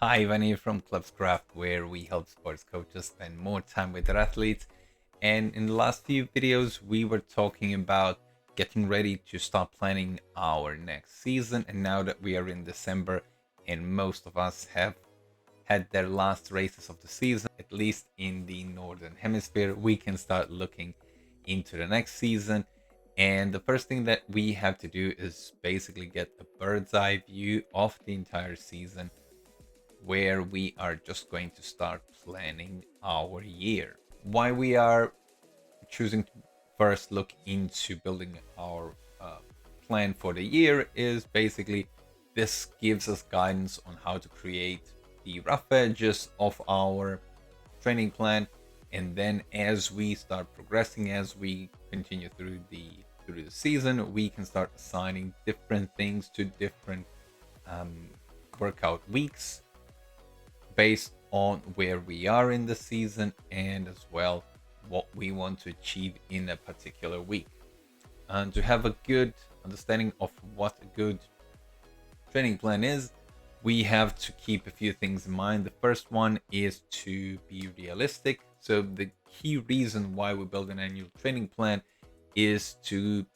Hi, Ivan from Clubscraft, where we help sports coaches spend more time with their athletes. And in the last few videos, we were talking about getting ready to start planning our next season. And now that we are in December and most of us have had their last races of the season, at least in the Northern Hemisphere, we can start looking into the next season. And the first thing that we have to do is basically get a bird's eye view of the entire season where we are just going to start planning our year. Why we are choosing to first look into building our plan for the year is basically this gives us guidance on how to create the rough edges of our training plan, and then as we start progressing, as we continue through the season, we can start assigning different things to different um, workout weeks based on where we are in the season and as well what we want to achieve in a particular week. And to have a good understanding of what a good training plan is, we have to keep a few things in mind. The first one is to be realistic. So, the key reason why we build an annual training plan is to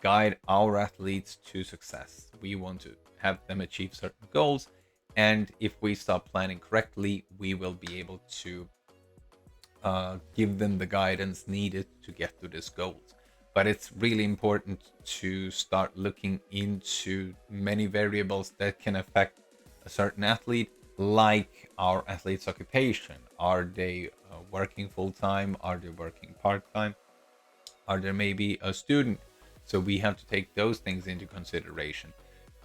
guide our athletes to success. We want to have them achieve certain goals, and if we start planning correctly, we will be able to give them the guidance needed to get to these goals. But it's really important to start looking into many variables that can affect a certain athlete, like our athlete's occupation. Are they working full time? Are they working part time? Are there maybe a student? So we have to take those things into consideration.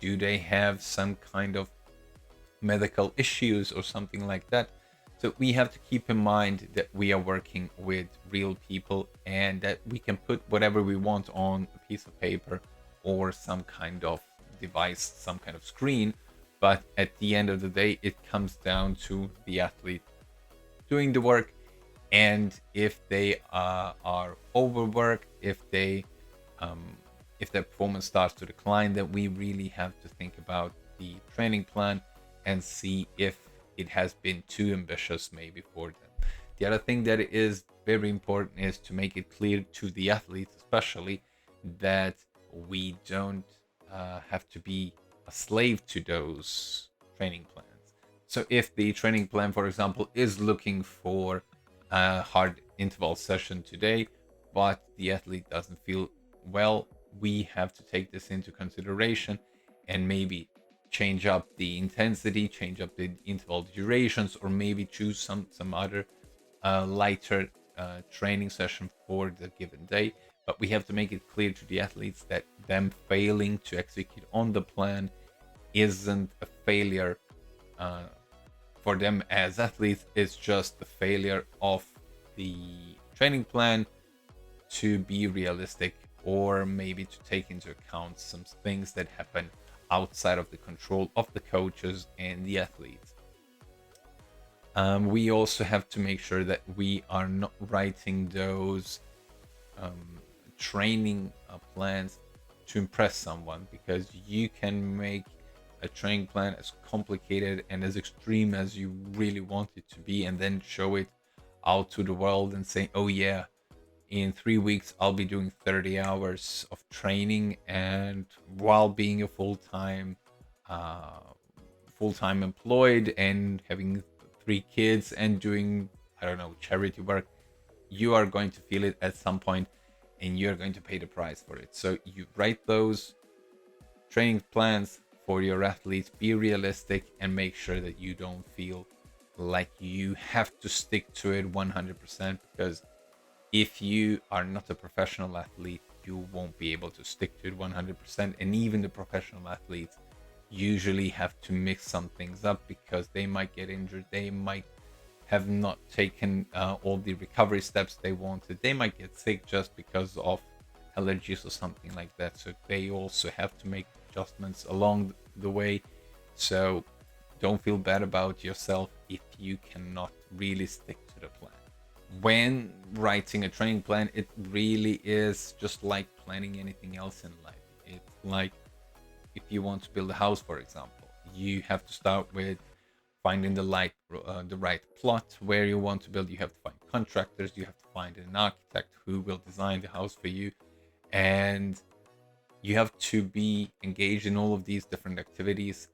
Do they have some kind of medical issues or something like that? So we have to keep in mind that we are working with real people and that we can put whatever we want on a piece of paper or some kind of device, some kind of screen. But at the end of the day, it comes down to the athlete doing the work, and if they are overworked, um, if their performance starts to decline, then we really have to think about the training plan and see if it has been too ambitious maybe for them. The other thing that is very important is to make it clear to the athletes, especially, that we don't have to be a slave to those training plans. So if the training plan, for example, is looking for a hard interval session today, but the athlete doesn't feel well, we have to take this into consideration and maybe change up the intensity, change up the interval durations, or maybe choose some other lighter training session for the given day. But we have to make it clear to the athletes that them failing to execute on the plan isn't a failure uh, for them as athletes. It's just the failure of the training plan to be realistic, or maybe to take into account some things that happen outside of the control of the coaches and the athletes. We also have to make sure that we are not writing those training plans to impress someone, because you can make a training plan as complicated and as extreme as you really want it to be, and then show it out to the world and say, oh yeah, in 3 weeks I'll be doing 30 hours of training, and while being a uh, full-time employed and having 3 kids and doing, I don't know, charity work. You are going to feel it at some point, and you're going to pay the price for it. So you write those training plans for your athletes, be realistic, and make sure that you don't feel like you have to stick to it 100%, because if you are not a professional athlete, you won't be able to stick to it 100%. And even the professional athletes usually have to mix some things up, because they might get injured, they might have not taken all the recovery steps they wanted, they might get sick just because of allergies or something like that. So they also have to make adjustments along the way. So don't feel bad about yourself if you cannot really stick to the plan. When writing a training plan, it really is just like planning anything else in life. It's like if you want to build a house, for example, you have to start with finding the right plot where you want to build. You have to find contractors, you have to find an architect who will design the house for you, and you have to be engaged in all of these different activities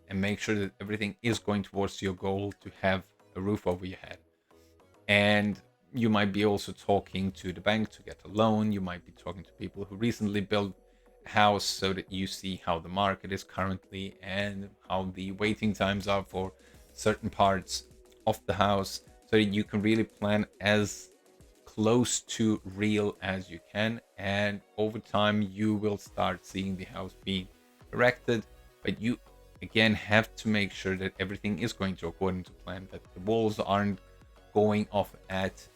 and make sure that everything is going towards your goal to have a roof over your head. And you might be also talking to the bank to get a loan. You might be talking to people who recently built a house so that you see how the market is currently and how the waiting times are for certain parts of the house, so that you can really plan as close to real as you can. And over time you will start seeing the house being erected, but you again have to make sure that everything is going to according to plan, that the walls aren't going off at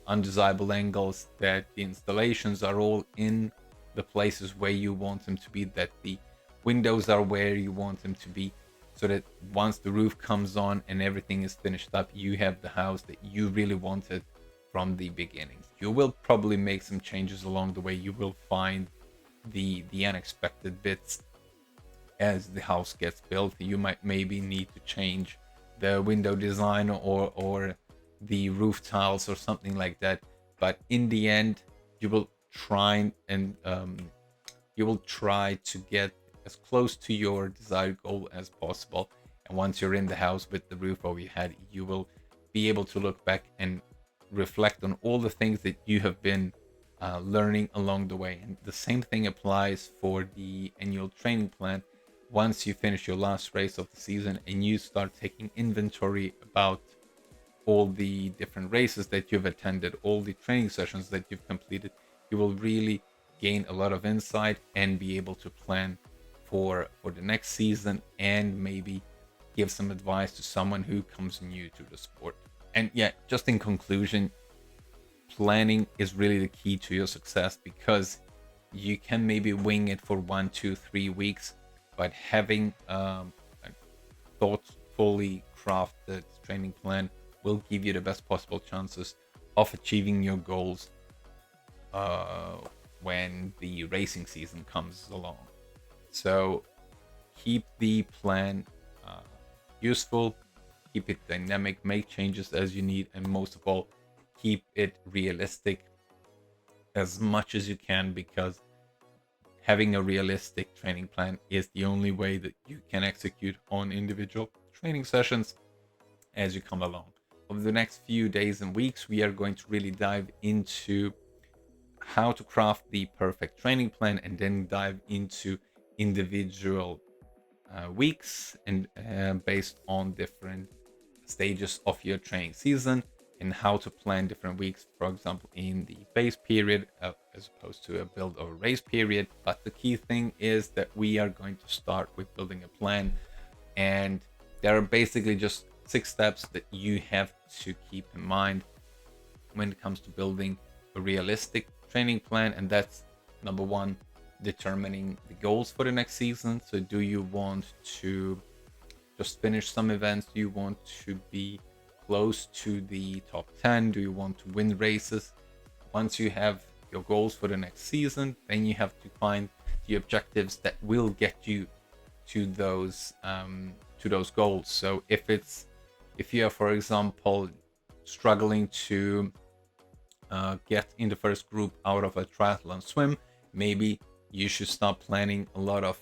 undesirable angles, that the installations are all in the places where you want them to be, that the windows are where you want them to be, so that once the roof comes on and everything is finished up, you have the house that you really wanted from the beginning. You will probably make some changes along the way. You will find the unexpected bits as the house gets built. You might maybe need to change the window design or the roof tiles or something like that, but in the end you will try and you will try to get as close to your desired goal as possible. And once you're in the house with the roof over your head, you will be able to look back and reflect on all the things that you have been learning along the way. And the same thing applies for the annual training plan. Once you finish your last race of the season and you start taking inventory about all the different races that you've attended, all the training sessions that you've completed, you will really gain a lot of insight and be able to plan for the next season, and maybe give some advice to someone who comes new to the sport. And yeah, just in conclusion, planning is really the key to your success, because you can maybe wing it for 1, 2, 3 weeks, but having a thoughtfully crafted training plan will give you the best possible chances of achieving your goals when the racing season comes along. So keep the plan useful, keep it dynamic, make changes as you need, and most of all, keep it realistic as much as you can, because having a realistic training plan is the only way that you can execute on individual training sessions as you come along. Over the next few days and weeks, we are going to really dive into how to craft the perfect training plan, and then dive into individual weeks and based on different stages of your training season, and how to plan different weeks, for example, in the base period as opposed to a build or race period. But the key thing is that we are going to start with building a plan, and there are basically just 6 steps that you have to keep in mind when it comes to building a realistic training plan. And that's number 1, determining the goals for the next season. So do you want to just finish some events? Do you want to be close to the top 10? Do you want to win races? Once you have your goals for the next season, then you have to find the objectives that will get you to those goals. So if you are, for example, struggling to get in the first group out of a triathlon swim, maybe you should start planning a lot of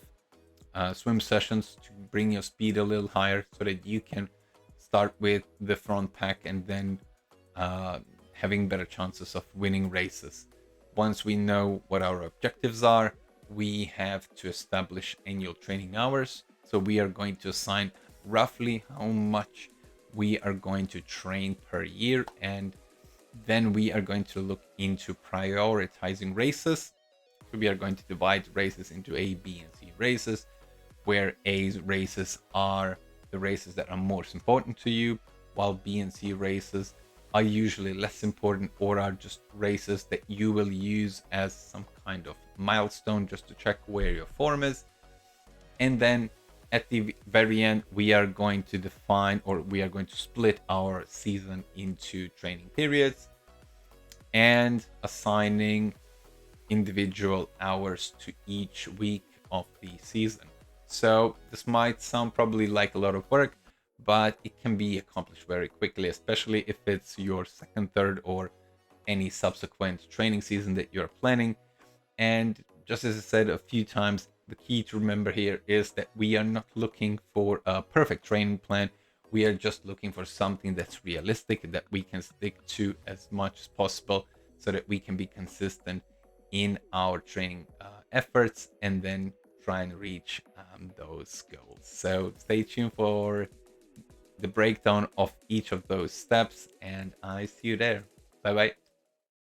swim sessions to bring your speed a little higher, so that you can start with the front pack and then having better chances of winning races. Once we know what our objectives are, we have to establish annual training hours. So we are going to assign roughly how much we are going to train per year, and then we are going to look into prioritizing races. So we are going to divide races into A, B, and C races, where A races are the races that are most important to you, while B and C races are usually less important, or are just races that you will use as some kind of milestone just to check where your form is. And then at the very end, we are going to define, or we are going to split our season into training periods and assigning individual hours to each week of the season. So this might sound probably like a lot of work, but it can be accomplished very quickly, especially if it's your second, third, or any subsequent training season that you're planning. And just as I said a few times, the key to remember here is that we are not looking for a perfect training plan. We are just looking for something that's realistic, that we can stick to as much as possible, so that we can be consistent in our training efforts and then try and reach those goals. So stay tuned for the breakdown of each of those steps, and I see you there. Bye bye.